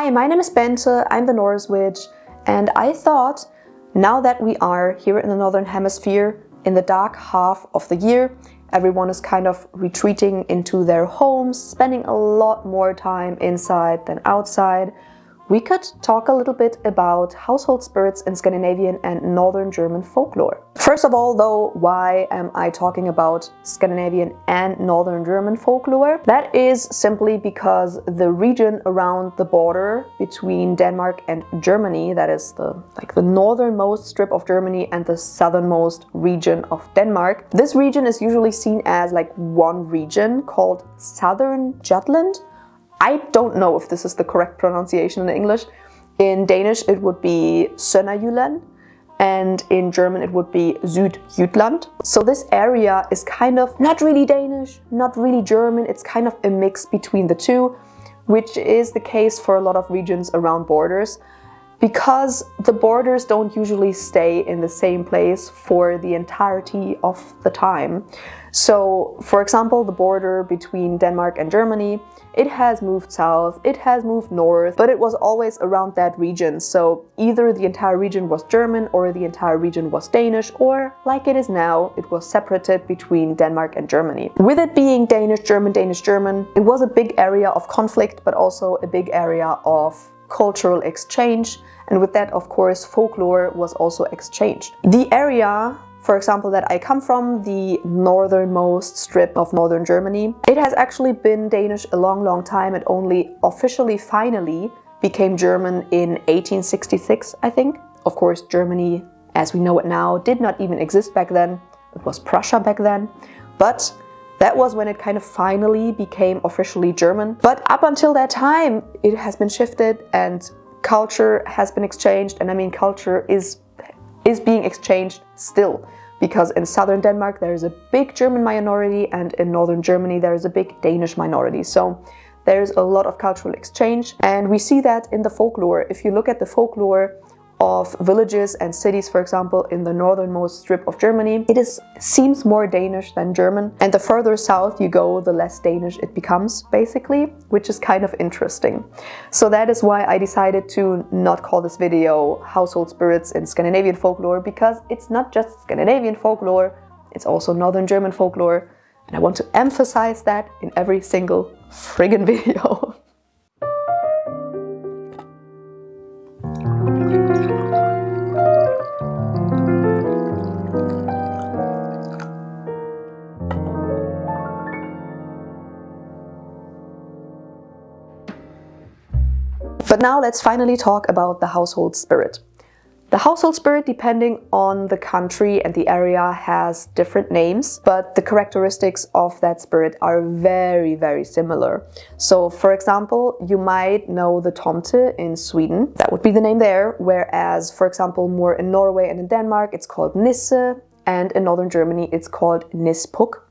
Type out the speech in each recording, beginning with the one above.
Hi, my name is Bente, I'm the Norse witch, and I thought, now that we are here in the Northern Hemisphere, in the dark half of the year, everyone is kind of retreating into their homes, spending a lot more time inside than outside, we could talk a little bit about household spirits in Scandinavian and Northern German folklore. First of all, though, why am I talking about Scandinavian and Northern German folklore? That is simply because the region around the border between Denmark and Germany, that is the northernmost strip of Germany and the southernmost region of Denmark, this region is usually seen as like one region called Southern Jutland. I don't know if this is the correct pronunciation in English. In Danish it would be Sønderjylland, and in German it would be Sydjutland. So this area is kind of not really Danish, not really German, it's kind of a mix between the two, which is the case for a lot of regions around borders, because the borders don't usually stay in the same place for the entirety of the time. So, for example, the border between Denmark and Germany, it has moved south, it has moved north, but it was always around that region. So either the entire region was German or the entire region was Danish, or like it is now, it was separated between Denmark and Germany. With it being Danish, German, Danish, German, it was a big area of conflict, but also a big area of cultural exchange. And with that, of course, folklore was also exchanged. The area, for example, that I come from, the northernmost strip of northern Germany, it has actually been Danish a long time. It only officially, finally became German in 1866, I think. Of course, Germany, as we know it now, did not even exist back then. It was Prussia back then. But that was when it kind of finally became officially German. But up until that time, it has been shifted and culture has been exchanged. And I mean, culture is being exchanged still, because in southern Denmark there is a big German minority and in northern Germany there is a big Danish minority. So there's a lot of cultural exchange, and we see that in the folklore. If you look at the folklore of villages and cities, for example, in the northernmost strip of Germany, it seems more Danish than German. And the further south you go, the less Danish it becomes, basically, which is kind of interesting. So that is why I decided to not call this video Household Spirits in Scandinavian Folklore, because it's not just Scandinavian folklore, it's also Northern German folklore. And I want to emphasize that in every single friggin' video. But now let's finally talk about the household spirit. The household spirit, depending on the country and the area, has different names, but the characteristics of that spirit are very similar. So, for example, you might know the Tomte in Sweden. That would be the name there, whereas, for example, more in Norway and in Denmark, it's called Nisse, and in northern Germany, it's called Nis Puk.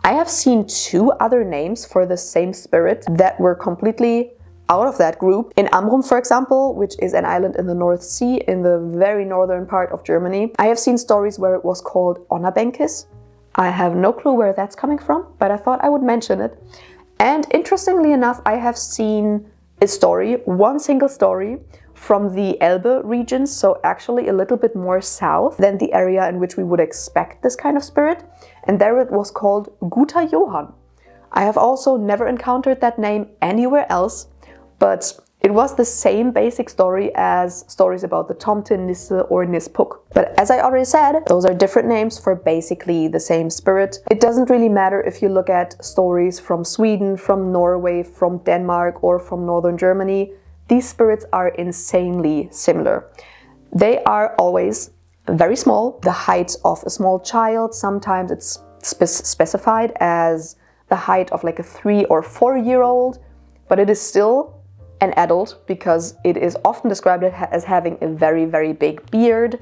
I have seen two other names for the same spirit that were completely out of that group. In Amrum, for example, which is an island in the North Sea in the very northern part of Germany, I have seen stories where it was called Onnabenkis. I have no clue where that's coming from, but I thought I would mention it. And interestingly enough, I have seen a story, one single story, from the Elbe region, so actually a little bit more south than the area in which we would expect this kind of spirit. And there it was called Guter Johann. I have also never encountered that name anywhere else, but it was the same basic story as stories about the Tomte, Nisse or Nis Puk. But as I already said, those are different names for basically the same spirit. It doesn't really matter if you look at stories from Sweden, from Norway, from Denmark or from northern Germany. These spirits are insanely similar. They are always very small, the height of a small child. Sometimes it's specified as the height of like a 3 or 4-year-old, but it is still an adult, because it is often described as having a very big beard,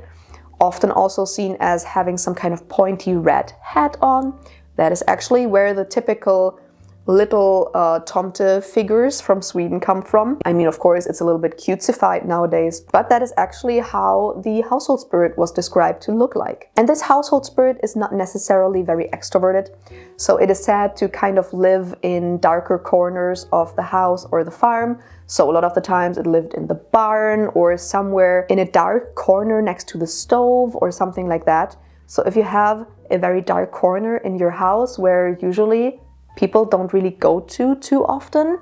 often also seen as having some kind of pointy red hat on. That is actually where the typical little Tomte figures from Sweden come from. I mean, of course, it's a little bit cutesified nowadays, but that is actually how the household spirit was described to look like. And this household spirit is not necessarily very extroverted, so it is said to kind of live in darker corners of the house or the farm. So a lot of the times it lived in the barn or somewhere in a dark corner next to the stove or something like that. So if you have a very dark corner in your house where usually people don't really go to too often,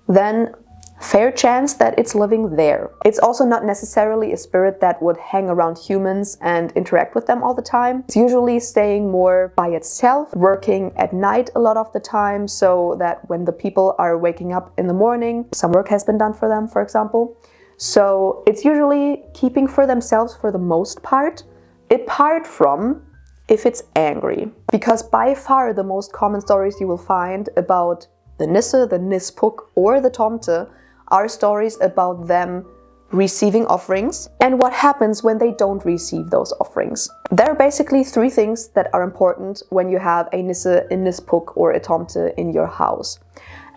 then fair chance that it's living there. It's also not necessarily a spirit that would hang around humans and interact with them all the time. It's usually staying more by itself, working at night a lot of the time, so that when the people are waking up in the morning, some work has been done for them, for example. So it's usually keeping for themselves for the most part, apart from if it's angry. Because by far the most common stories you will find about the Nisse, the Nis Puk, or the Tomte are stories about them receiving offerings and what happens when they don't receive those offerings. There are basically three things that are important when you have a Nisse, a Nis Puk, or a Tomte in your house.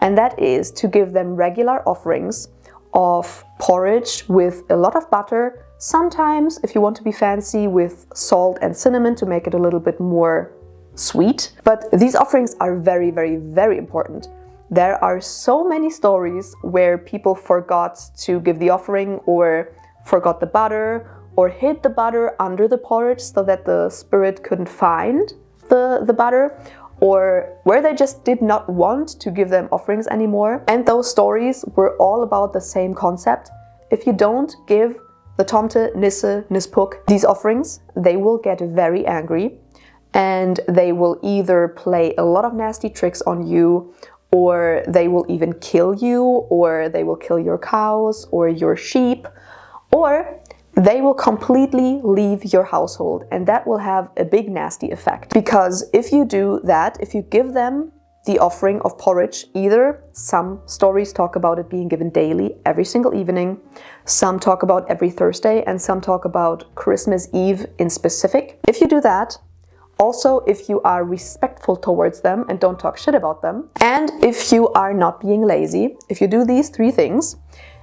And that is to give them regular offerings of porridge with a lot of butter, sometimes, if you want to be fancy, with salt and cinnamon to make it a little bit more sweet. But these offerings are very, very, very important. There are so many stories where people forgot to give the offering or forgot the butter or hid the butter under the porridge so that the spirit couldn't find the butter, or where they just did not want to give them offerings anymore. And those stories were all about the same concept. If you don't give the Tomte, Nisse, Nis Puk these offerings, they will get very angry and they will either play a lot of nasty tricks on you, or they will even kill you, or they will kill your cows or your sheep, or they will completely leave your household, and that will have a big nasty effect. Because if you do that, if you give them the offering of porridge, either some stories talk about it being given daily, every single evening, some talk about every Thursday, and some talk about Christmas Eve in specific. If you do that, also if you are respectful towards them and don't talk shit about them, and if you are not being lazy, if you do these three things,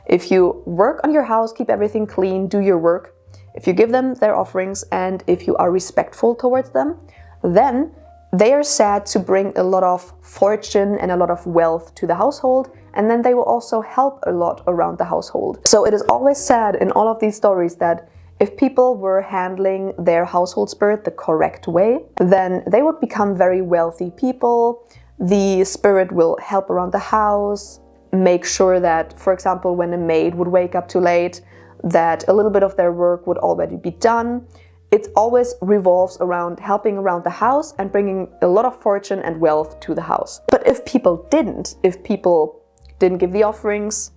if you work on your house, keep everything clean, do your work, if you give them their offerings, and if you are respectful towards them, then they are said to bring a lot of fortune and a lot of wealth to the household, and then they will also help a lot around the household. So it is always said in all of these stories that if people were handling their household spirit the correct way, then they would become very wealthy people. The spirit will help around the house, make sure that, for example, when a maid would wake up too late, that a little bit of their work would already be done. It always revolves around helping around the house and bringing a lot of fortune and wealth to the house. But if people didn't give the offerings,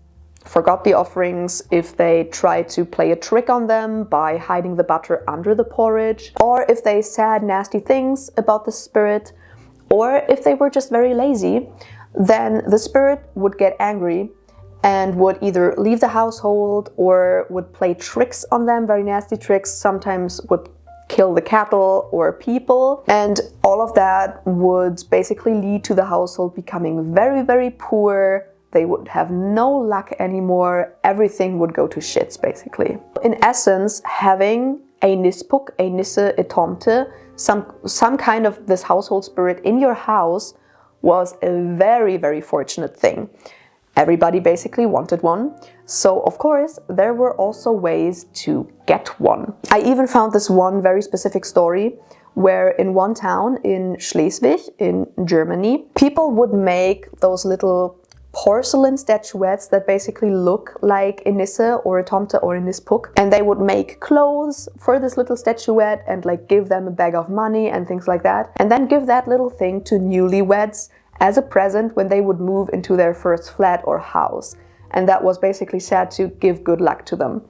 forgot the offerings, if they tried to play a trick on them by hiding the butter under the porridge, or if they said nasty things about the spirit, or if they were just very lazy, then the spirit would get angry and would either leave the household or would play tricks on them, very nasty tricks, sometimes would kill the cattle or people, and all of that would basically lead to the household becoming very, very poor. They would have no luck anymore, everything would go to shits basically. In essence, having a Nis Puk, a Nisse, a Tomte, some kind of this household spirit in your house was a very, very fortunate thing. Everybody basically wanted one. So of course, there were also ways to get one. I even found this one very specific story where in one town in Schleswig, in Germany, people would make those little porcelain statuettes that basically look like a Nisse or a Tomte or a Nis Puk, and they would make clothes for this little statuette and like give them a bag of money and things like that, and then give that little thing to newlyweds as a present when they would move into their first flat or house. And that was basically said to give good luck to them.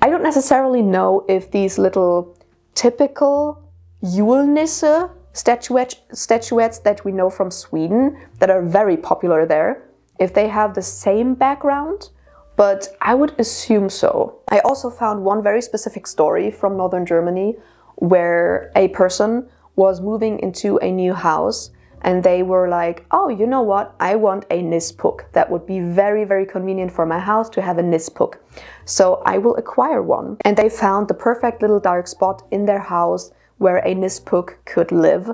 I don't necessarily know if these little typical Yule Nisse statuettes that we know from Sweden, that are very popular there, if they have the same background, but I would assume so. I also found one very specific story from northern Germany where a person was moving into a new house and they were like, oh, you know what, I want a Nis Puk. That would be very, very convenient for my house to have a Nis Puk. So I will acquire one. And they found the perfect little dark spot in their house where a Nis Puk could live.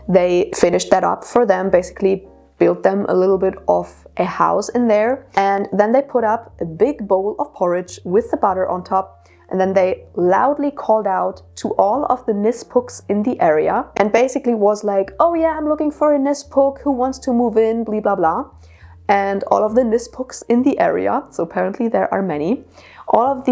They finished that up for them, basically built them a little bit of a house in there. And then they put up a big bowl of porridge with the butter on top. And then they loudly called out to all of the Nis Puks in the area and basically was like, oh yeah, I'm looking for a Nis Puk who wants to move in, blah, blah, blah. And all of the Nis Puks in the area, so apparently there are many, all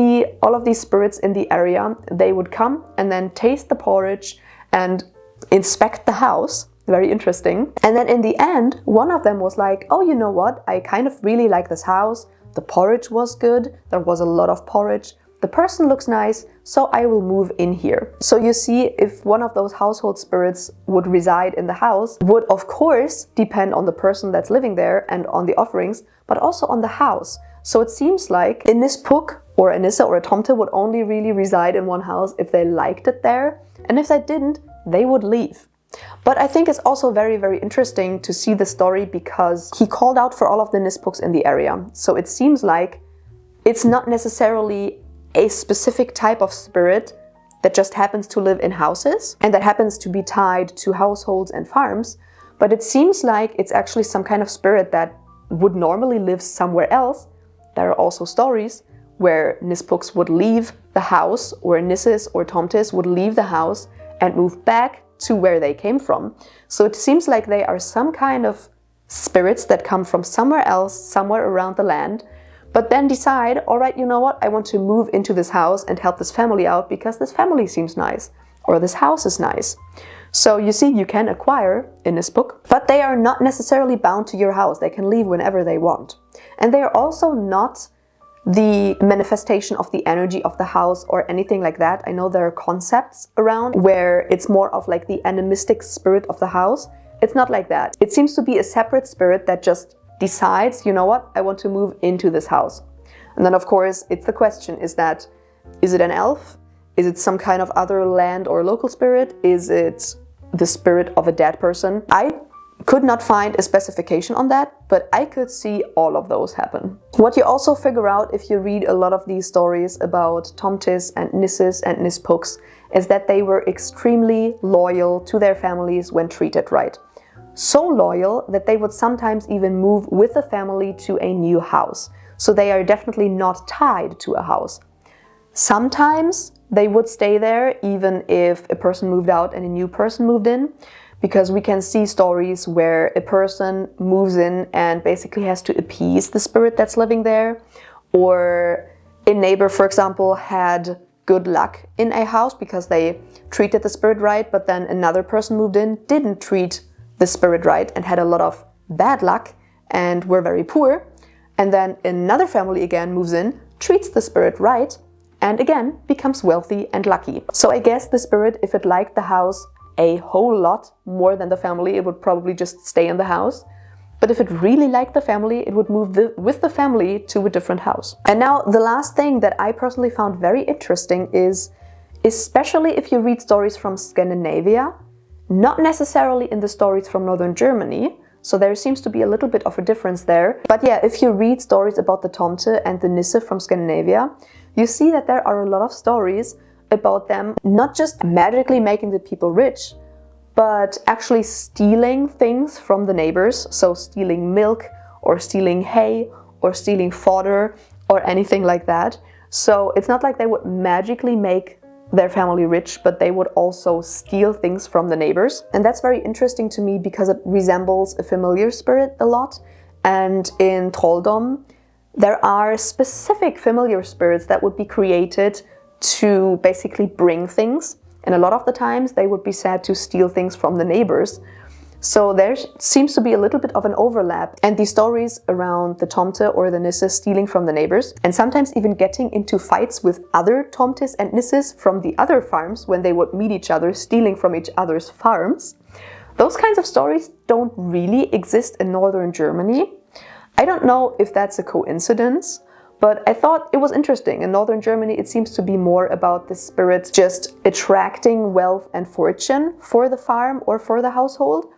of these spirits in the area, they would come and then taste the porridge and inspect the house. Very interesting. And then in the end, one of them was like, oh, you know what? I kind of really like this house. The porridge was good. There was a lot of porridge. The person looks nice, so I will move in here. So you see, if one of those household spirits would reside in the house, would of course depend on the person that's living there and on the offerings, but also on the house. So it seems like a Nis Puk or a Nisse or a Tomte would only really reside in one house if they liked it there, and if they didn't, they would leave. But I think it's also very, very interesting to see the story because he called out for all of the Nis Puks in the area. So it seems like it's not necessarily a specific type of spirit that just happens to live in houses and that happens to be tied to households and farms, but it seems like it's actually some kind of spirit that would normally live somewhere else. There are also stories where Nis Puks would leave the house, or Nisses or Tomtes would leave the house and move back to where they came from. So it seems like they are some kind of spirits that come from somewhere else, somewhere around the land, but then decide, all right, you know what, I want to move into this house and help this family out because this family seems nice, or this house is nice. So you see, you can acquire a Nis Puk, but they are not necessarily bound to your house. They can leave whenever they want. And they are also not the manifestation of the energy of the house or anything like that. I know there are concepts around where it's more of like the animistic spirit of the house. It's not like that. It seems to be a separate spirit that just decides, you know what, I want to move into this house. And then of course, it's the question, is it an elf? Is it some kind of other land or local spirit? Is it the spirit of a dead person? I could not find a specification on that, but I could see all of those happen. What you also figure out if you read a lot of these stories about Tomtes and Nisses and Nis Puks is that they were extremely loyal to their families when treated right. So loyal that they would sometimes even move with the family to a new house. So they are definitely not tied to a house. Sometimes they would stay there even if a person moved out and a new person moved in, because we can see stories where a person moves in and basically has to appease the spirit that's living there, or a neighbor, for example, had good luck in a house because they treated the spirit right, but then another person moved in, didn't treat the spirit right and had a lot of bad luck and were very poor, and then another family again moves in, treats the spirit right, and again becomes wealthy and lucky. So I guess the spirit, if it liked the house a whole lot more than the family, it would probably just stay in the house. But if it really liked the family, it would move with the family to a different house. And now the last thing that I personally found very interesting is, especially if you read stories from Scandinavia, not necessarily in the stories from northern Germany, so there seems to be a little bit of a difference there. But yeah, if you read stories about the Tomte and the Nisse from Scandinavia, you see that there are a lot of stories about them not just magically making the people rich, but actually stealing things from the neighbors. So stealing milk, or stealing hay, or stealing fodder, or anything like that. So it's not like they would magically make their family rich, but they would also steal things from the neighbors. And that's very interesting to me because it resembles a familiar spirit a lot. And in trolldom, there are specific familiar spirits that would be created to basically bring things. And a lot of the times they would be said to steal things from the neighbors. So there seems to be a little bit of an overlap. And these stories around the Tomte or the Nisse stealing from the neighbors, and sometimes even getting into fights with other Tomtes and Nisses from the other farms when they would meet each other, stealing from each other's farms. Those kinds of stories don't really exist in northern Germany. I don't know if that's a coincidence, but I thought it was interesting. In northern Germany, it seems to be more about the spirit just attracting wealth and fortune for the farm or for the household.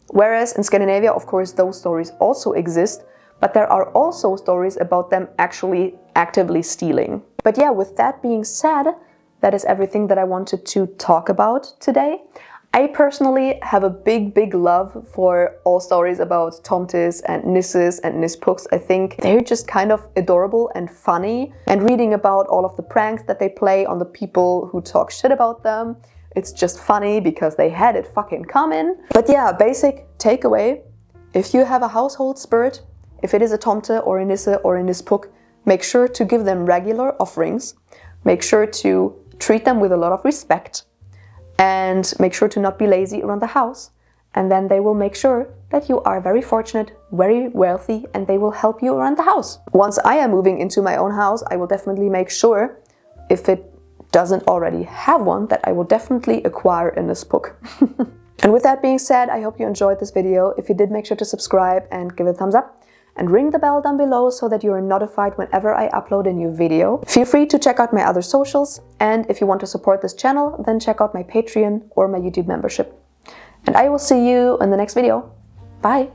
Whereas in Scandinavia, of course, those stories also exist, but there are also stories about them actually actively stealing. But yeah, with that being said, that is everything that I wanted to talk about today. I personally have a big love for all stories about Tomtes and Nisses and Nis Puks. I think they're just kind of adorable and funny. And reading about all of the pranks that they play on the people who talk shit about them, it's just funny because they had it fucking coming. But yeah, basic takeaway, if you have a household spirit, if it is a Tomte or a Nisse or a Nis Puk, make sure to give them regular offerings. Make sure to treat them with a lot of respect. And make sure to not be lazy around the house. And then they will make sure that you are very fortunate, very wealthy, and they will help you around the house. Once I am moving into my own house, I will definitely make sure, if it doesn't already have one, that I will definitely acquire a Nis Puk. And with that being said, I hope you enjoyed this video. If you did, make sure to subscribe and give it a thumbs up. And ring the bell down below so that you are notified whenever I upload a new video. Feel free to check out my other socials, and if you want to support this channel, then check out my Patreon or my YouTube membership. And I will see you in the next video. Bye!